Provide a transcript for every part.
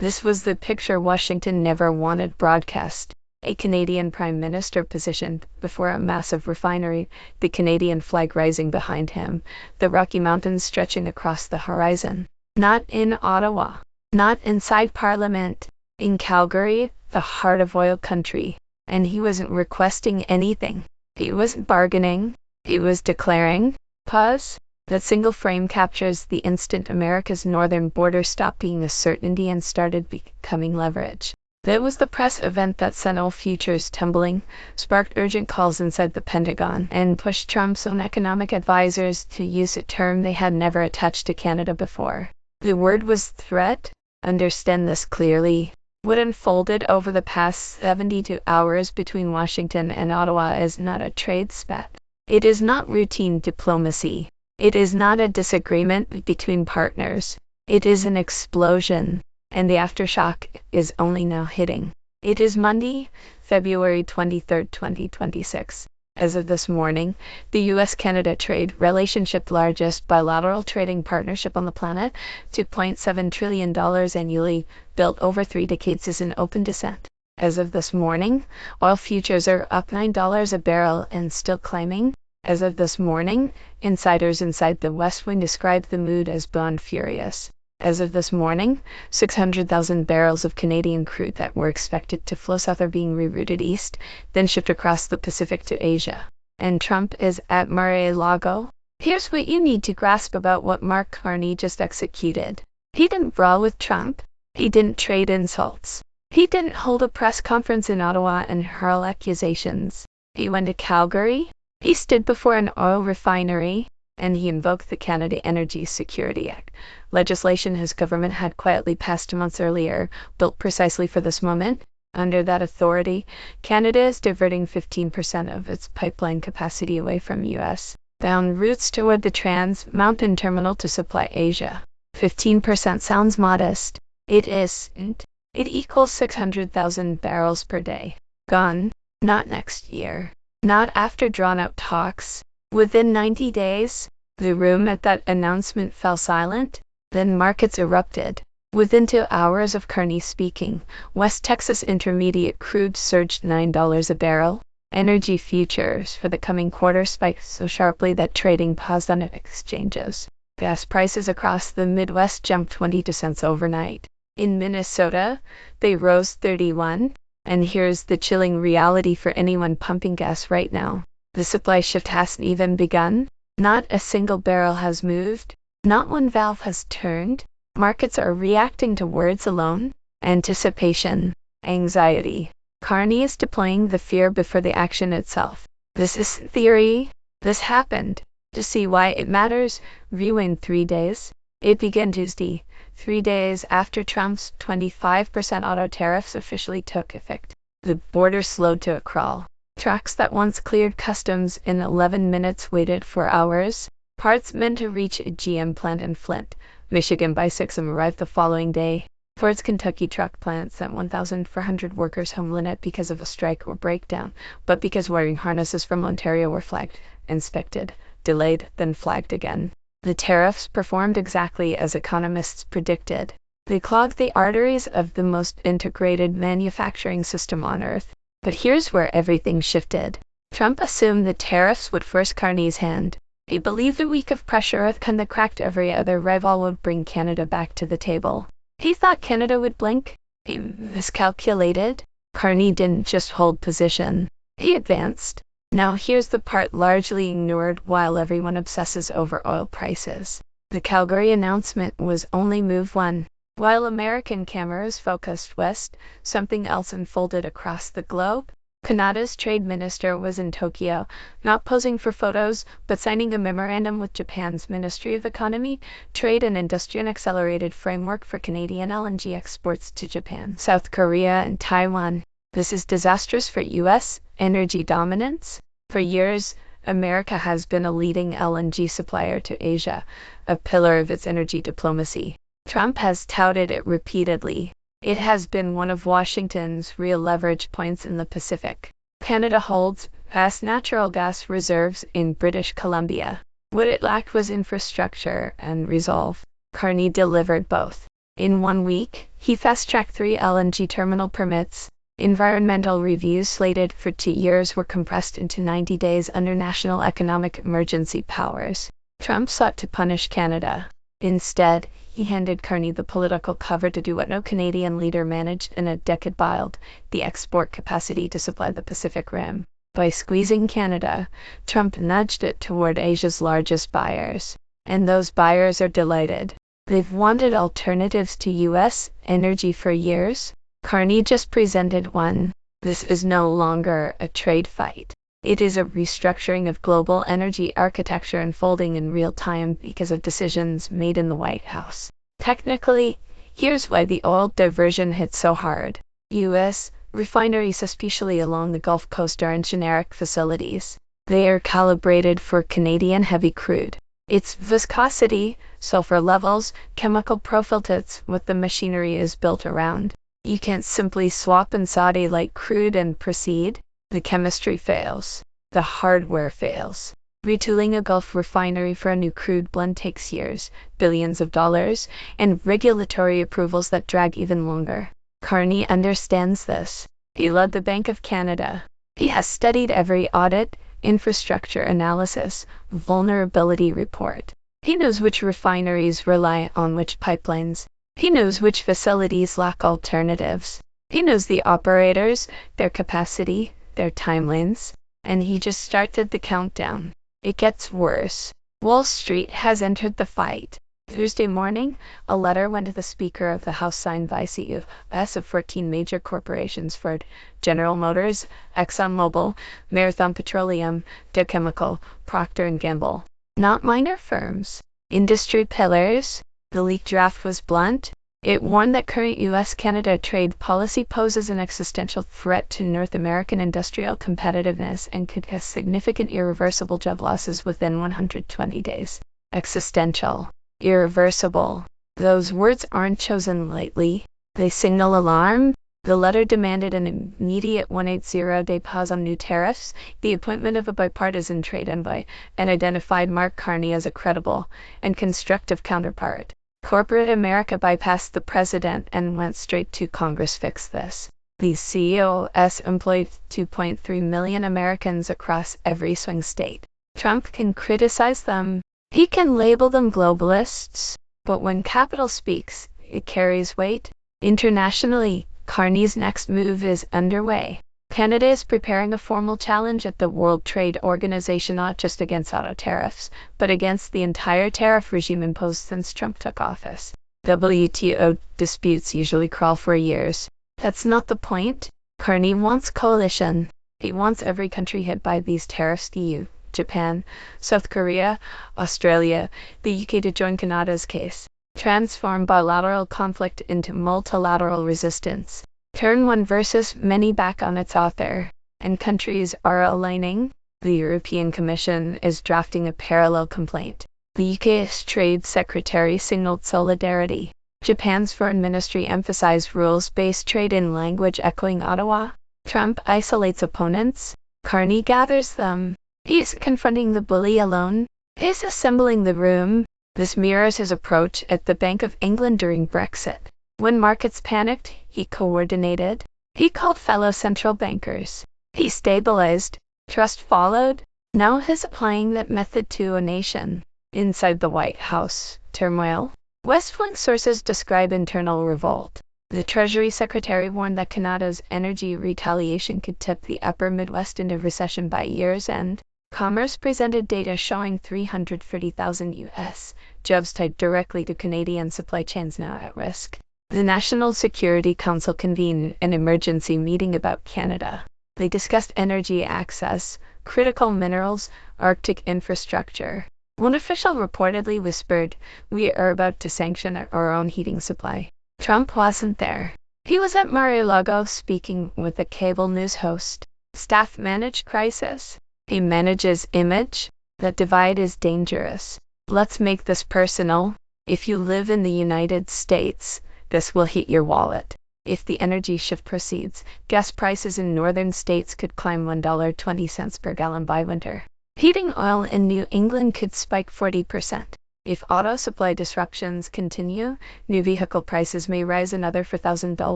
This was the picture Washington never wanted broadcast. A Canadian Prime Minister positioned before a massive refinery, the Canadian flag rising behind him, the Rocky Mountains stretching across the horizon. Not in Ottawa, not inside Parliament, in Calgary, the heart of oil country. And he wasn't requesting anything. He wasn't bargaining. He was declaring, pause. That single frame captures the instant America's northern border stopped being a certainty and started becoming leverage. That was the press event that sent all futures tumbling, sparked urgent calls inside the Pentagon, and pushed Trump's own economic advisors to use a term they had never attached to Canada before. The word was threat. Understand this clearly. What unfolded over the past 72 hours between Washington and Ottawa is not a trade spat. It is not routine diplomacy. It is not a disagreement between partners. It is an explosion, and the aftershock is only now hitting. It is Monday, February 23, 2026. As of this morning, the U.S.-Canada trade relationship, largest bilateral trading partnership on the planet, $2.7 trillion annually, built over 3 decades, is in open descent. As of this morning, oil futures are up $9 a barrel and still climbing. As of this morning, insiders inside the West Wing described the mood as beyond furious. As of this morning, 600,000 barrels of Canadian crude that were expected to flow south are being rerouted east, then shipped across the Pacific to Asia. And Trump is at Mar-a-Lago. Here's what you need to grasp about what Mark Carney just executed. He didn't brawl with Trump. He didn't trade insults. He didn't hold a press conference in Ottawa and hurl accusations. He went to Calgary. He stood before an oil refinery, and he invoked the Canada Energy Security Act, legislation his government had quietly passed months earlier, built precisely for this moment. Under that authority, Canada is diverting 15% of its pipeline capacity away from U.S. bound routes toward the Trans Mountain Terminal to supply Asia. 15% sounds modest. It isn't. It equals 600,000 barrels per day. Gone. Not next year. Not after drawn-out talks. Within 90 days, the room at that announcement fell silent. Then markets erupted. Within 2 hours of Carney speaking, West Texas Intermediate crude surged $9 a barrel. Energy futures for the coming quarter spiked so sharply that trading paused on exchanges. Gas prices across the Midwest jumped 22 cents overnight. In Minnesota, they rose 31. And here's the chilling reality for anyone pumping gas right now. The supply shift hasn't even begun. Not a single barrel has moved. Not one valve has turned. Markets are reacting to words alone. Anticipation. Anxiety. Carney is deploying the fear before the action itself. This isn't theory. This happened. To see why it matters, rewind 3 days. It began Tuesday, 3 days after Trump's 25% auto tariffs officially took effect. The border slowed to a crawl. Trucks that once cleared customs in 11 minutes waited for hours. Parts meant to reach a GM plant in Flint, Michigan by 6 a.m. arrived the following day. Ford's Kentucky truck plant sent 1,400 workers home not because of a strike or breakdown, but because wiring harnesses from Ontario were flagged, inspected, delayed, then flagged again. The tariffs performed exactly as economists predicted. They clogged the arteries of the most integrated manufacturing system on Earth. But here's where everything shifted. Trump assumed the tariffs would force Carney's hand. He believed a week of pressure that cracked every other rival would bring Canada back to the table. He thought Canada would blink. He miscalculated. Carney didn't just hold position. He advanced. Now here's the part largely ignored while everyone obsesses over oil prices. The Calgary announcement was only move one. While American cameras focused west, something else unfolded across the globe. Canada's trade minister was in Tokyo, not posing for photos, but signing a memorandum with Japan's Ministry of Economy, Trade and Industry, an accelerated framework for Canadian LNG exports to Japan, South Korea, and Taiwan. This is disastrous for U.S. energy dominance. For years, America has been a leading LNG supplier to Asia, a pillar of its energy diplomacy. Trump has touted it repeatedly. It has been one of Washington's real leverage points in the Pacific. Canada holds vast natural gas reserves in British Columbia. What it lacked was infrastructure and resolve. Carney delivered both. In 1 week, he fast-tracked 3 LNG terminal permits. Environmental reviews slated for 2 years were compressed into 90 days under national economic emergency powers. Trump sought to punish Canada. Instead, he handed Carney the political cover to do what no Canadian leader managed in a decade: build the export capacity to supply the Pacific Rim. By squeezing Canada, Trump nudged it toward Asia's largest buyers. And those buyers are delighted. They've wanted alternatives to U.S. energy for years. Carney just presented one. This is no longer a trade fight. It is a restructuring of global energy architecture unfolding in real time because of decisions made in the White House. Technically, here's why the oil diversion hit so hard. U.S. refineries, especially along the Gulf Coast, are in generic facilities. They are calibrated for Canadian heavy crude. Its viscosity, sulfur levels, chemical profile, that's what the machinery is built around. You can't simply swap in Saudi light crude and proceed. The chemistry fails. The hardware fails. Retooling a Gulf refinery for a new crude blend takes years, billions of dollars, and regulatory approvals that drag even longer. Carney understands this. He led the Bank of Canada. He has studied every audit, infrastructure analysis, vulnerability report. He knows which refineries rely on which pipelines. He knows which facilities lack alternatives. He knows the operators, their capacity, their timelines, and he just started the countdown. It gets worse. Wall Street has entered the fight. Thursday morning, a letter went to the Speaker of the House signed by CEOs of 14 major corporations: Ford, General Motors, ExxonMobil, Marathon Petroleum, Dow Chemical, Procter & Gamble. Not minor firms. Industry pillars. The leaked draft was blunt. It warned that current U.S.-Canada trade policy poses an existential threat to North American industrial competitiveness and could cause significant irreversible job losses within 120 days. Existential. Irreversible. Those words aren't chosen lightly. They signal alarm. The letter demanded an immediate 180-day pause on new tariffs, the appointment of a bipartisan trade envoy, and identified Mark Carney as a credible and constructive counterpart. Corporate America bypassed the president and went straight to Congress. Fix this. These CEOs employed 2.3 million Americans across every swing state. Trump can criticize them. He can label them globalists. But when capital speaks, it carries weight. Internationally, Carney's next move is underway. Canada is preparing a formal challenge at the World Trade Organization, not just against auto tariffs, but against the entire tariff regime imposed since Trump took office. WTO disputes usually crawl for years. That's not the point. Carney wants coalition. He wants every country hit by these tariffs: the EU, Japan, South Korea, Australia, the UK, to join Canada's case. Transform bilateral conflict into multilateral resistance. Turn one versus many back on its author. And countries are aligning. The European Commission is drafting a parallel complaint. The UK's Trade Secretary signaled solidarity. Japan's Foreign Ministry emphasized rules-based trade in language echoing Ottawa. Trump isolates opponents. Carney gathers them. He's confronting the bully alone. He's assembling the room. This mirrors his approach at the Bank of England during Brexit. When markets panicked, he coordinated. He called fellow central bankers. He stabilized. Trust followed. Now he's applying that method to a nation. Inside the White House, turmoil. West Wing sources describe internal revolt. The Treasury Secretary warned that Canada's energy retaliation could tip the upper Midwest into recession by year's end. Commerce presented data showing 330,000 U.S. jobs tied directly to Canadian supply chains now at risk. The National Security Council convened an emergency meeting about Canada. They discussed energy access, critical minerals, Arctic infrastructure. One official reportedly whispered, "We are about to sanction our own heating supply." Trump wasn't there. He was at Mar-a-Lago speaking with a cable news host. Staff manage crisis. He manages image. That divide is dangerous. Let's make this personal. If you live in the United States, this will hit your wallet. If the energy shift proceeds, gas prices in northern states could climb $1.20 per gallon by winter. Heating oil in New England could spike 40%. If auto supply disruptions continue, new vehicle prices may rise another $4,000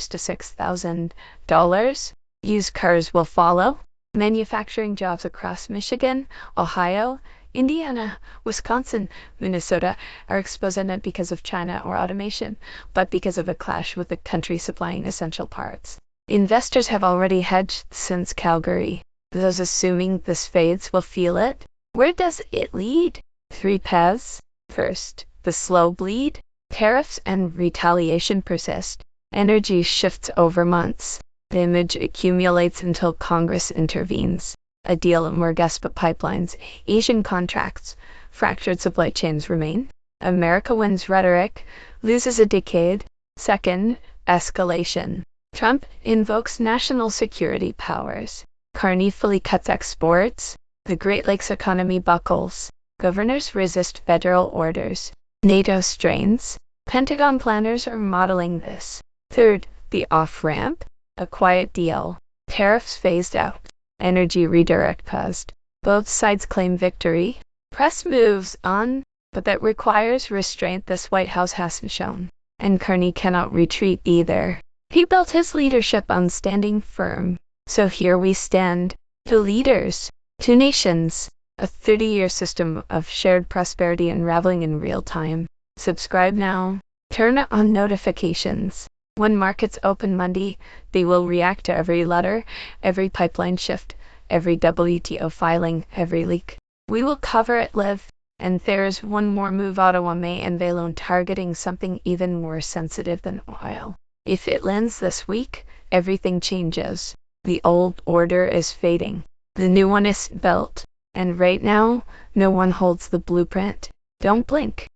to $6,000. Used cars will follow. Manufacturing jobs across Michigan, Ohio, Indiana, Wisconsin, Minnesota are exposed not because of China or automation, but because of a clash with the country supplying essential parts. Investors have already hedged since Calgary. Those assuming this fades will feel it. Where does it lead? Three paths. First, the slow bleed. Tariffs and retaliation persist. Energy shifts over months. Damage accumulates until Congress intervenes. A deal of more gas pipelines, Asian contracts, fractured supply chains remain. America wins rhetoric, loses a decade. Second, escalation. Trump invokes national security powers. Carney fully cuts exports. The Great Lakes economy buckles. Governors resist federal orders. NATO strains. Pentagon planners are modeling this. Third, the off-ramp. A quiet deal. Tariffs phased out. Energy redirect paused. Both sides claim victory. Press moves on, but that requires restraint this White House hasn't shown. And Carney cannot retreat either. He built his leadership on standing firm. So here we stand. Two leaders. Two nations. A 30-year system of shared prosperity unraveling in real time. Subscribe now. Turn on notifications. When markets open Monday, they will react to every letter, every pipeline shift, every WTO filing, every leak. We will cover it live. And there's one more move Ottawa may unveil on targeting something even more sensitive than oil. If it lands this week, everything changes. The old order is fading. The new one is built. And right now, no one holds the blueprint. Don't blink.